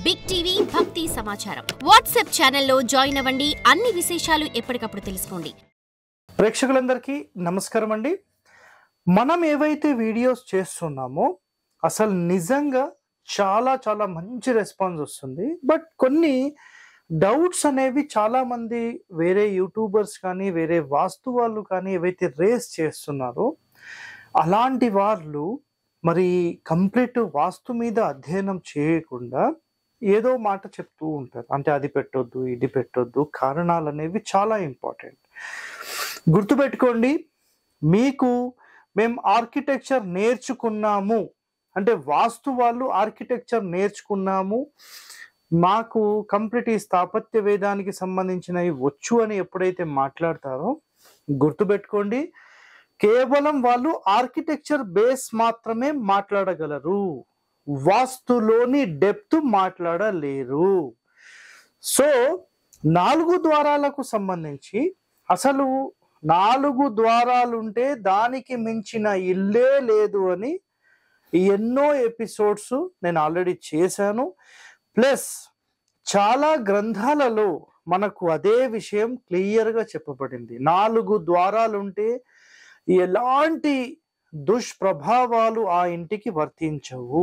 Big TV భక్తి సమాచారం WhatsApp ఛానల్లో జాయిన్ అవ్వండి. అన్ని విశేషాలు ఎప్పటికప్పుడు తెలుసుకోండి. ప్రేక్షకులందరికీ నమస్కారం అండి. మనం ఏవైతే వీడియోస్ చేస్తున్నామో అసలు నిజంగా చాలా చాలా మంచి రెస్పాన్స్ వస్తుంది. బట్ కొన్ని డౌట్స్ అనేవి చాలా మంది వేరే యూట్యూబర్స్ కానీ వేరే వాస్తు వాళ్ళు కానీ ఏవైతే రేస్ చేస్తున్నారో అలాంటి వాళ్ళు మరి కంప్లీట్ వాస్తు మీద అధ్యయనం చేయకుండా ఏదో మాట చెప్తూ ఉంటారు. అంటే అది పెట్టొద్దు, ఇది పెట్టొద్దు. కారణాలు అనేవి చాలా ఇంపార్టెంట్. గుర్తుపెట్టుకోండి, మీకు మేము ఆర్కిటెక్చర్ నేర్చుకున్నాము అంటే వాస్తు వాళ్ళు ఆర్కిటెక్చర్ నేర్చుకున్నాము, మాకు కంప్లీట్ ఈ స్థాపత్య వేదానికి సంబంధించినవి వచ్చు అని ఎప్పుడైతే మాట్లాడతారో గుర్తుపెట్టుకోండి, కేవలం వాళ్ళు ఆర్కిటెక్చర్ బేస్ మాత్రమే మాట్లాడగలరు, వాస్తులోని డెప్త్ మాట్లాడలేరు. సో 4 ద్వారాలకు సంబంధించి అసలు 4 ద్వారాలుంటే దానికి మించిన ఇల్లే లేదు అని ఎన్నో ఎపిసోడ్స్ నేను ఆల్రెడీ చేశాను. ప్లస్ చాలా గ్రంథాలలో మనకు అదే విషయం క్లియర్గా చెప్పబడింది. 4 ద్వారాలుంటే ఎలాంటి దుష్ప్రభావాలు ఆ ఇంటికి వర్తించవు.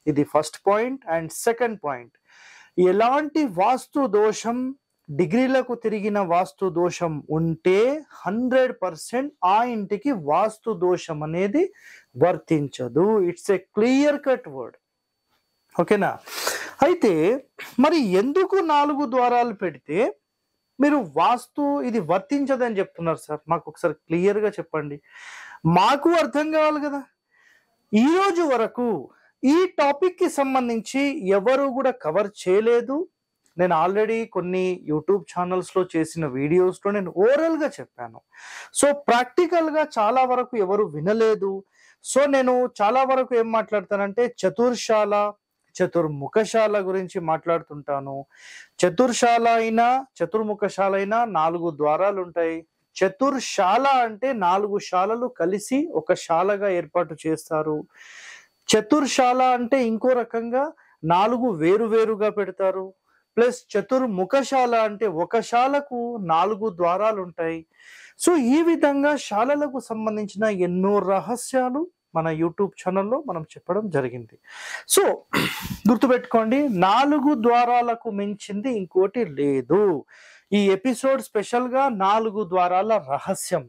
ఇది first point. And second point, ఎలాంటి వాస్తు దోషం డిగ్రీలకు తిరిగిన వాస్తు దోషం ఉంటే 100% ఆ ఇంటికి వాస్తు దోషం అనేది వర్తించదు. It's a clear cut word. ఓకేనా? అయితే మరి ఎందుకు 4 ద్వారాలు పెడితే మీరు వాస్తు ఇది వర్తించదని చెప్తున్నారు సార్? మాకు ఒకసారి క్లియర్గా చెప్పండి, మాకు అర్థం కావాలి కదా. ఈరోజు వరకు ఈ టాపిక్కి సంబంధించి ఎవరు కూడా కవర్ చేయలేదు. నేను ఆల్రెడీ కొన్ని యూట్యూబ్ ఛానల్స్లో చేసిన వీడియోస్లో నేను ఓరల్గా చెప్పాను. సో ప్రాక్టికల్గా చాలా వరకు ఎవరు వినలేదు. సో నేను చాలా వరకు ఏం మాట్లాడతానంటే చతుర్శాల, చతుర్ముఖశాల గురించి మాట్లాడుతుంటాను. చతుర్శాల అయినా చతుర్ముఖశాల అయినా 4 ద్వారాలు ఉంటాయి. చతుర్శాల అంటే 4 శాలలు కలిసి ఒక శాలగా ఏర్పాటు చేస్తారు. చతుర్శాల అంటే ఇంకో రకంగా 4 వేరువేరుగా పెడతారు. ప్లస్ చతుర్ముఖశాల అంటే ఒక శాలకు 4 ద్వారాలు ఉంటాయి. సో ఈ విధంగా శాలలకు సంబంధించిన ఎన్నో రహస్యాలు మన యూట్యూబ్ ఛానల్లో మనం చెప్పడం జరిగింది. సో గుర్తుపెట్టుకోండి, 4 ద్వారాలకు మించింది ఇంకోటి లేదు. ఈ ఎపిసోడ్ స్పెషల్గా 4 ద్వారాల రహస్యం.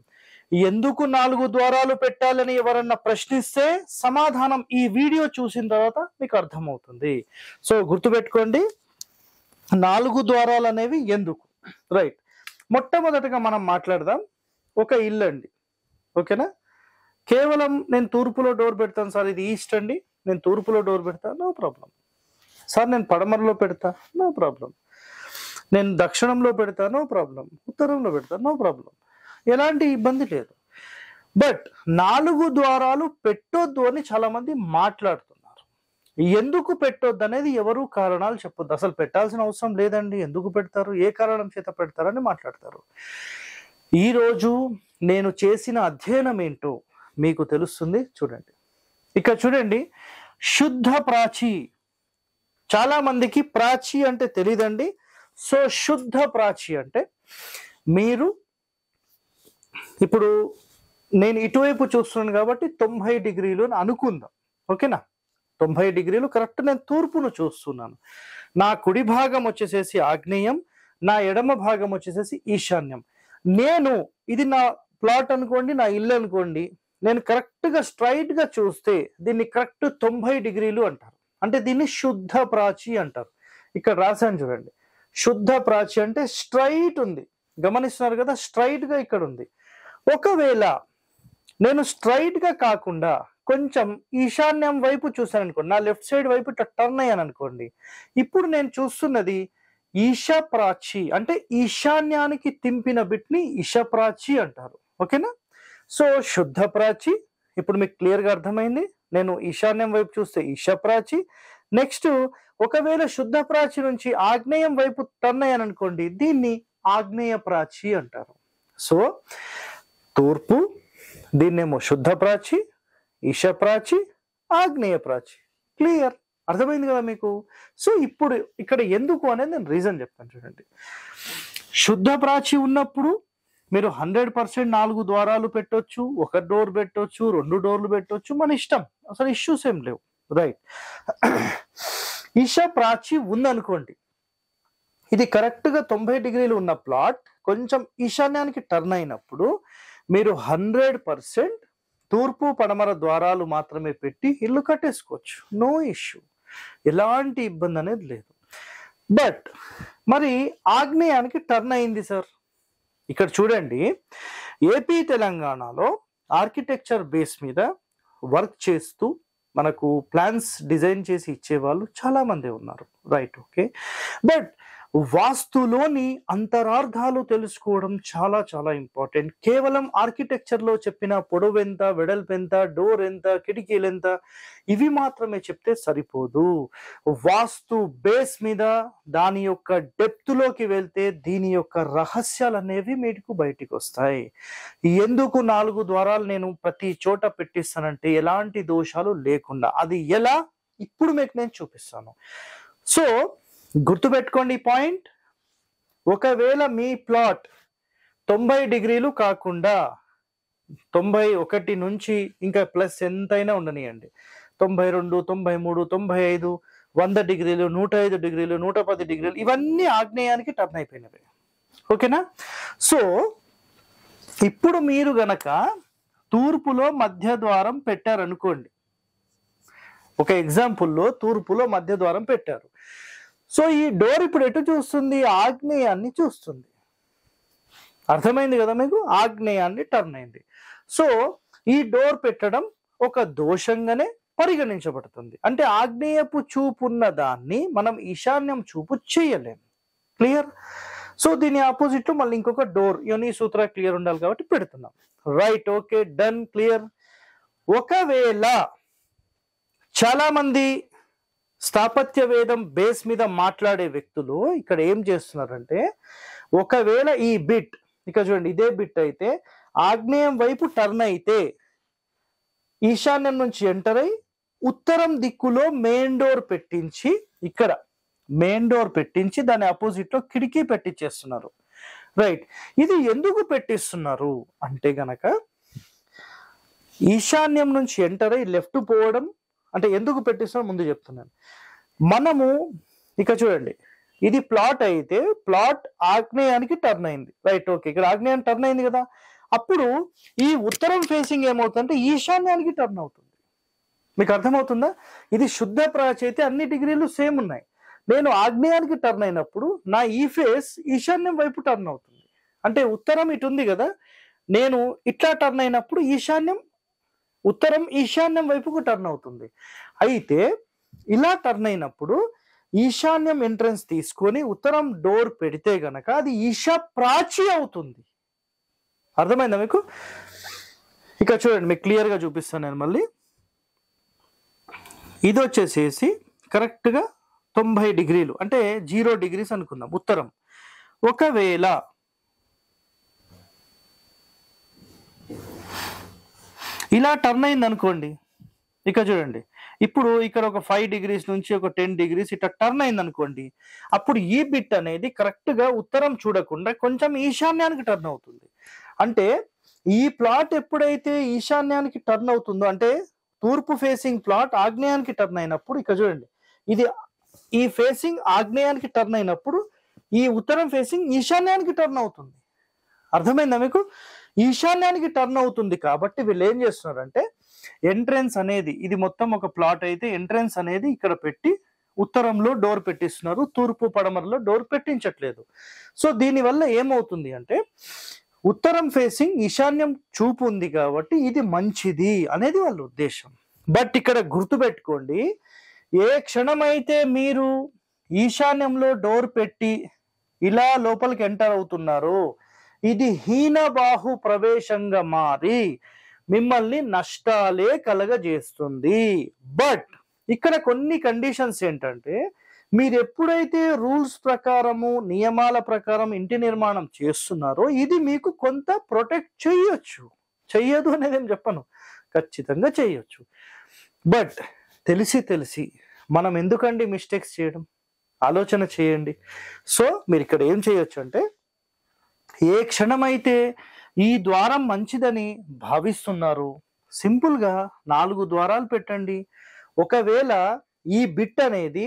ఎందుకు 4 ద్వారాలు పెట్టాలని ఎవరన్నా ప్రశ్నిస్తే సమాధానం ఈ వీడియో చూసిన తర్వాత మీకు అర్థమవుతుంది. సో గుర్తుపెట్టుకోండి, 4 ద్వారాలు అనేవి ఎందుకు. రైట్, మొట్టమొదటిగా మనం మాట్లాడదాం. ఒక ఇల్లు అండి, ఓకేనా? కేవలం నేను తూర్పులో డోర్ పెడతాను సార్, ఇది ఈస్ట్ అండి, నేను తూర్పులో డోర్ పెడతాను, నో ప్రాబ్లం. సార్ నేను పడమరలో పెడతా, నో ప్రాబ్లం. నేను దక్షిణంలో పెడతా, నో ప్రాబ్లం. ఉత్తరంలో పెడతా, నో ప్రాబ్లం. ఎలాంటి ఇబ్బంది లేదు. బట్ 4 ద్వారాలు పెట్టొద్దు అని చాలా మంది మాట్లాడుతున్నారు. ఎందుకు పెట్టొద్దు అనేది ఎవరు కారణాలు చెప్పొద్దు. అసలు పెట్టాల్సిన అవసరం లేదండి, ఎందుకు పెడతారు, ఏ కారణం చేత పెడతారని మాట్లాడతారు. ఈరోజు నేను చేసిన అధ్యయనం ఏంటో మీకు తెలుస్తుంది. చూడండి, ఇక్కడ చూడండి, శుద్ధ ప్రాచి. చాలా మందికి ప్రాచి అంటే తెలియదండి. సో శుద్ధ ప్రాచి అంటే మీరు ఇప్పుడు నేను ఇటువైపు చూస్తున్నాను కాబట్టి 90 డిగ్రీలు అని అనుకుందాం, ఓకేనా? 90 డిగ్రీలు కరెక్ట్ నేను తూర్పును చూస్తున్నాను. నా కుడి భాగం వచ్చేసేసి ఆగ్నేయం, నా ఎడమ భాగం వచ్చేసేసి ఈశాన్యం. నేను ఇది నా ప్లాట్ అనుకోండి, నా ఇల్లు అనుకోండి, నేను కరెక్ట్గా స్ట్రైట్గా చూస్తే దీన్ని కరెక్ట్ 90 డిగ్రీలు అంటారు. అంటే దీన్ని శుద్ధ ప్రాచి అంటారు. ఇక్కడ రాశాను చూడండి, శుద్ధ ప్రాచి అంటే స్ట్రైట్ ఉంది. గమనిస్తున్నారు కదా, స్ట్రైట్గా ఇక్కడ ఉంది. ఒకవేళ నేను స్ట్రైట్గా కాకుండా కొంచెం ఈశాన్యం వైపు చూశాను అనుకోండి, నా లెఫ్ట్ సైడ్ వైపు ఇట్లా టర్న్ అయ్యాను అనుకోండి, ఇప్పుడు నేను చూస్తున్నది ఈశప్రాచి. అంటే ఈశాన్యానికి తింపిన బిట్ని ఈశప్రాచి అంటారు, ఓకేనా? సో శుద్ధ ప్రాచి ఇప్పుడు మీకు క్లియర్గా అర్థమైంది. నేను ఈశాన్యం వైపు చూస్తే ఈశప్రాచి. నెక్స్ట్ ఒకవేళ శుద్ధ ప్రాచి నుంచి ఆగ్నేయం వైపు టర్న్ అయ్యాను అనుకోండి, దీన్ని ఆగ్నేయ ప్రాచి అంటారు. సో తూర్పు, దీన్నేమో శుద్ధ ప్రాచి, ఈశ ప్రాచి, ఆగ్నేయ ప్రాచి. క్లియర్? అర్థమైంది కదా మీకు? సో ఇప్పుడు ఇక్కడ ఎందుకు అనేది నేను రీజన్ చెప్తాను చూడండి. శుద్ధ ప్రాచి ఉన్నప్పుడు మీరు 100% 4 ద్వారాలు పెట్టొచ్చు, ఒక డోర్ పెట్టొచ్చు, 2 డోర్లు పెట్టొచ్చు, మన ఇష్టం. అసలు ఇష్యూస్ ఏం లేవు, రైట్? ఈశ ప్రాచి ఉందనుకోండి, ఇది కరెక్ట్ గా 90 డిగ్రీలు ఉన్న ప్లాట్ కొంచెం ఈశాన్యానికి టర్న్ అయినప్పుడు మీరు 100% తూర్పు పడమర ద్వారాలు మాత్రమే పెట్టి ఇల్లు కట్టేసుకోవచ్చు, నో ఇష్యూ, ఎలాంటి ఇబ్బంది అనేది లేదు. బట్ మరి ఆగ్నేయానికి టర్న్ అయింది సార్, ఇక్కడ చూడండి, ఏపీ తెలంగాణలో ఆర్కిటెక్చర్ బేస్ మీద వర్క్ చేస్తూ మనకు ప్లాన్స్ డిజైన్ చేసి ఇచ్చేవాళ్ళు చాలా మంది ఉన్నారు, రైట్? ఓకే, బట్ వాస్తులోని అంతరార్థాలు తెలుసుకోవడం చాలా చాలా ఇంపార్టెంట్. కేవలం ఆర్కిటెక్చర్లో చెప్పిన పొడవు ఎంత, వెడల్పు ఎంత, డోర్ ఎంత, కిటికీలు ఎంత, ఇవి మాత్రమే చెప్తే సరిపోదు. వాస్తు బేస్ మీద దాని యొక్క డెప్త్లోకి వెళ్తే దీని యొక్క రహస్యాలు అనేవి మీకు బయటికి వస్తాయి. ఎందుకు 4 ద్వారాలు నేను ప్రతి చోట పెట్టిస్తానంటే ఎలాంటి దోషాలు లేకుండా, అది ఎలా ఇప్పుడు మీకు నేను చూపిస్తాను. సో గుర్తుపెట్టుకోండి ఈ పాయింట్. ఒకవేళ మీ ప్లాట్ 90 డిగ్రీలు కాకుండా 91 నుంచి ఇంకా ప్లస్ ఎంతైనా ఉండనియండి, 92, 93, 95, 100 డిగ్రీలు, 105 డిగ్రీలు, 110 డిగ్రీలు, ఇవన్నీ ఆగ్నేయానికి టర్న్ అయిపోయినవి, ఓకేనా? సో ఇప్పుడు మీరు గనక తూర్పులో మధ్య ద్వారం పెట్టారనుకోండి, ఒక ఎగ్జాంపుల్లో తూర్పులో మధ్య ద్వారం పెట్టారు. సో ఈ డోర్ ఇప్పుడు ఎటు చూస్తుంది? ఆగ్నేయాన్ని చూస్తుంది. అర్థమైంది కదా మీకు? ఆగ్నేయాన్ని టర్న్ అయింది. సో ఈ డోర్ పెట్టడం ఒక దోషంగానే పరిగణించబడుతుంది. అంటే ఆగ్నేయపు చూపు ఉన్న దాన్ని మనం ఈశాన్యం చూపు చేయలేము, క్లియర్? సో దీని ఆపోజిట్ లో మళ్ళీ ఇంకొక డోర్, యోని సూత్ర క్లియర్ ఉండాలి కాబట్టి పెడుతున్నాం, రైట్? Okay, done, clear. ఒకవేళ చాలా మంది స్థాపత్య వేదం బేస్ మీద మాట్లాడే వ్యక్తులు ఇక్కడ ఏం చేస్తున్నారంటే, ఒకవేళ ఈ బిట్ ఇక్కడ చూడండి, ఇదే బిట్ అయితే ఆగ్నేయం వైపు టర్న్ అయితే ఈశాన్యం నుంచి ఎంటర్ అయి ఉత్తరం దిక్కులో మెయిన్ డోర్ పెట్టించి, ఇక్కడ మెయిన్ డోర్ పెట్టించి దాని అపోజిట్ లో కిటికీ పెట్టించేస్తున్నారు, రైట్? ఇది ఎందుకు పెట్టిస్తున్నారు అంటే గనక, ఈశాన్యం నుంచి ఎంటర్ అయి లెఫ్ట్ పోవడం అంటే ఎందుకు పెట్టిస్తున్నా ముందు చెప్తున్నాను. మనము ఇక్కడ చూడండి, ఇది ప్లాట్ అయితే ప్లాట్ ఆగ్నేయానికి టర్న్ అయింది, రైట్? ఓకే, ఇక్కడ ఆగ్నేయం టర్న్ అయింది కదా, అప్పుడు ఈ ఉత్తరం ఫేసింగ్ ఏమవుతుందంటే ఈశాన్యానికి టర్న్ అవుతుంది. మీకు అర్థమవుతుందా? ఇది శుద్ధ ప్రాచి అయితే అన్ని డిగ్రీలు సేమ్ ఉన్నాయి. నేను ఆగ్నేయానికి టర్న్ అయినప్పుడు నా ఈ ఫేస్ ఈశాన్యం వైపు టర్న్ అవుతుంది. అంటే ఉత్తరం ఇటు ఉంది కదా, నేను ఇట్లా టర్న్ అయినప్పుడు ఈశాన్యం, ఉత్తరం ఈశాన్యం వైపుకు టర్న్ అవుతుంది. అయితే ఇలా టర్న్ అయినప్పుడు ఈశాన్యం ఎంట్రన్స్ తీసుకొని ఉత్తరం డోర్ పెడితే గనక అది ఈశా ప్రాచి అవుతుంది. అర్థమైందా మీకు? ఇక చూడండి, మీకు క్లియర్ గా చూపిస్తాను నేను మళ్ళీ. ఇది వచ్చేసేసి కరెక్ట్ గా 90 డిగ్రీలు అంటే 0 డిగ్రీస్ అనుకుందాం ఉత్తరం. ఒకవేళ ఇలా టర్న్ అయింది అనుకోండి, ఇక చూడండి, ఇప్పుడు ఇక్కడ ఒక 5 డిగ్రీస్ నుంచి ఒక 10 డిగ్రీస్ ఇట్లా టర్న్ అయింది అనుకోండి, అప్పుడు ఈ బిట్ అనేది కరెక్ట్ గా ఉత్తరం చూడకుండా కొంచెం ఈశాన్యానికి టర్న్ అవుతుంది. అంటే ఈ ప్లాట్ ఎప్పుడైతే ఈశాన్యానికి టర్న్ అవుతుందో, అంటే తూర్పు ఫేసింగ్ ప్లాట్ ఆగ్నేయానికి టర్న్ అయినప్పుడు, ఇక్కడ చూడండి, ఇది ఈ ఫేసింగ్ ఆగ్నేయానికి టర్న్ అయినప్పుడు ఈ ఉత్తరం ఫేసింగ్ ఈశాన్యానికి టర్న్ అవుతుంది. అర్థమైందా మీకు? ఈశాన్యానికి టర్న్ అవుతుంది కాబట్టి వీళ్ళు ఏం చేస్తున్నారంటే, ఎంట్రెన్స్ అనేది, ఇది మొత్తం ఒక ప్లాట్ అయితే ఎంట్రెన్స్ అనేది ఇక్కడ పెట్టి ఉత్తరంలో డోర్ పెట్టిస్తున్నారు, తూర్పు పడమరలో డోర్ పెట్టించట్లేదు. సో దీనివల్ల ఏమవుతుంది అంటే, ఉత్తరం ఫేసింగ్ ఈశాన్యం చూపు ఉంది కాబట్టి ఇది మంచిది అనేది వాళ్ళ ఉద్దేశం. బట్ ఇక్కడ గుర్తుపెట్టుకోండి, ఏ క్షణమైతే మీరు ఈశాన్యంలో డోర్ పెట్టి ఇలా లోపలికి ఎంటర్ అవుతున్నారో, ఇది హీనబాహు ప్రవేశంగా మారి మిమ్మల్ని నష్టాలే కలగజేస్తుంది. బట్ ఇక్కడ కొన్ని కండిషన్స్ ఏంటంటే, మీరు ఎప్పుడైతే రూల్స్ ప్రకారము నియమాల ప్రకారం ఇంటి నిర్మాణం చేస్తున్నారో ఇది మీకు కొంత ప్రొటెక్ట్ చేయొచ్చు, చెయ్యదు అనేది ఏం చెప్పను, ఖచ్చితంగా చేయొచ్చు. బట్ తెలిసి మనం ఎందుకండి మిస్టేక్స్ చేయడం? ఆలోచన చేయండి. సో మీరు ఇక్కడ ఏం చేయొచ్చు అంటే, ఏ క్షణమైతే ఈ ద్వారం మంచిదని భావిస్తున్నారు, సింపుల్గా 4 ద్వారాలు పెట్టండి. ఒకవేళ ఈ బిట్ అనేది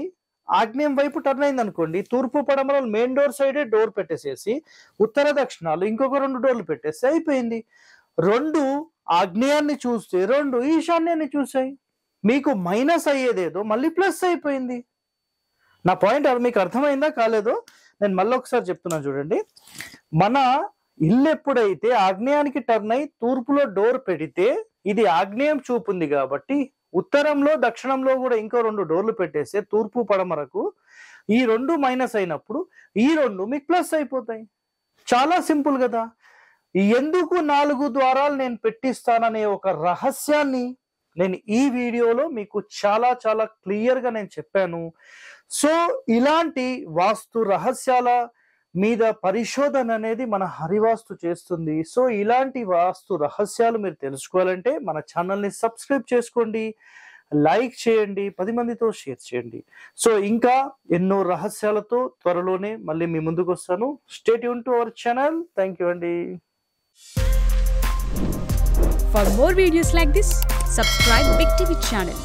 ఆగ్నేయం వైపు టర్న్ అయింది అనుకోండి, తూర్పు పడమరలు మెయిన్ డోర్ సైడే డోర్ పెట్టేసేసి ఉత్తర దక్షిణాలు ఇంకొక 2 డోర్లు పెట్టేస్తే అయిపోయింది. 2 ఆగ్నేయాన్ని చూస్తే 2 ఈశాన్యాన్ని చూసాయి. మీకు మైనస్ అయ్యేదేదో మళ్ళీ ప్లస్ అయిపోయింది. నా పాయింట్ అది మీకు అర్థమైందా కాలేదో నేను మళ్ళీ ఒకసారి చెప్తున్నాను చూడండి. మన ఇల్లు ఎప్పుడైతే ఆగ్నేయానికి టర్న్ అయి తూర్పులో డోర్ పెడితే ఇది ఆగ్నేయం చూపుంది కాబట్టి ఉత్తరంలో దక్షిణంలో కూడా ఇంకో 2 డోర్లు పెట్టేస్తే తూర్పు పడమరకు ఈ 2 మైనస్ అయినప్పుడు ఈ 2 మీకు ప్లస్ అయిపోతాయి. చాలా సింపుల్ కదా. ఎందుకు 4 ద్వారాలు నేను పెట్టిస్తాననే ఒక రహస్యాన్ని నేను ఈ వీడియోలో మీకు చాలా చాలా క్లియర్గా నేను చెప్పాను. సో ఇలాంటి వాస్తు రహస్యాల మీద పరిశోధన అనేది మన హరివాస్తు చేస్తుంది. సో ఇలాంటి వాస్తు రహస్యాలు మీరు తెలుసుకోవాలంటే మన ఛానల్ని సబ్స్క్రైబ్ చేసుకోండి, లైక్ చేయండి, 10 మందితో షేర్ చేయండి. సో ఇంకా ఎన్నో రహస్యాలతో త్వరలోనే మళ్ళీ మీ ముందుకు వస్తాను. Stay tune to our channel. Thank you అండి. For more videos like this, subscribe Big TV channel.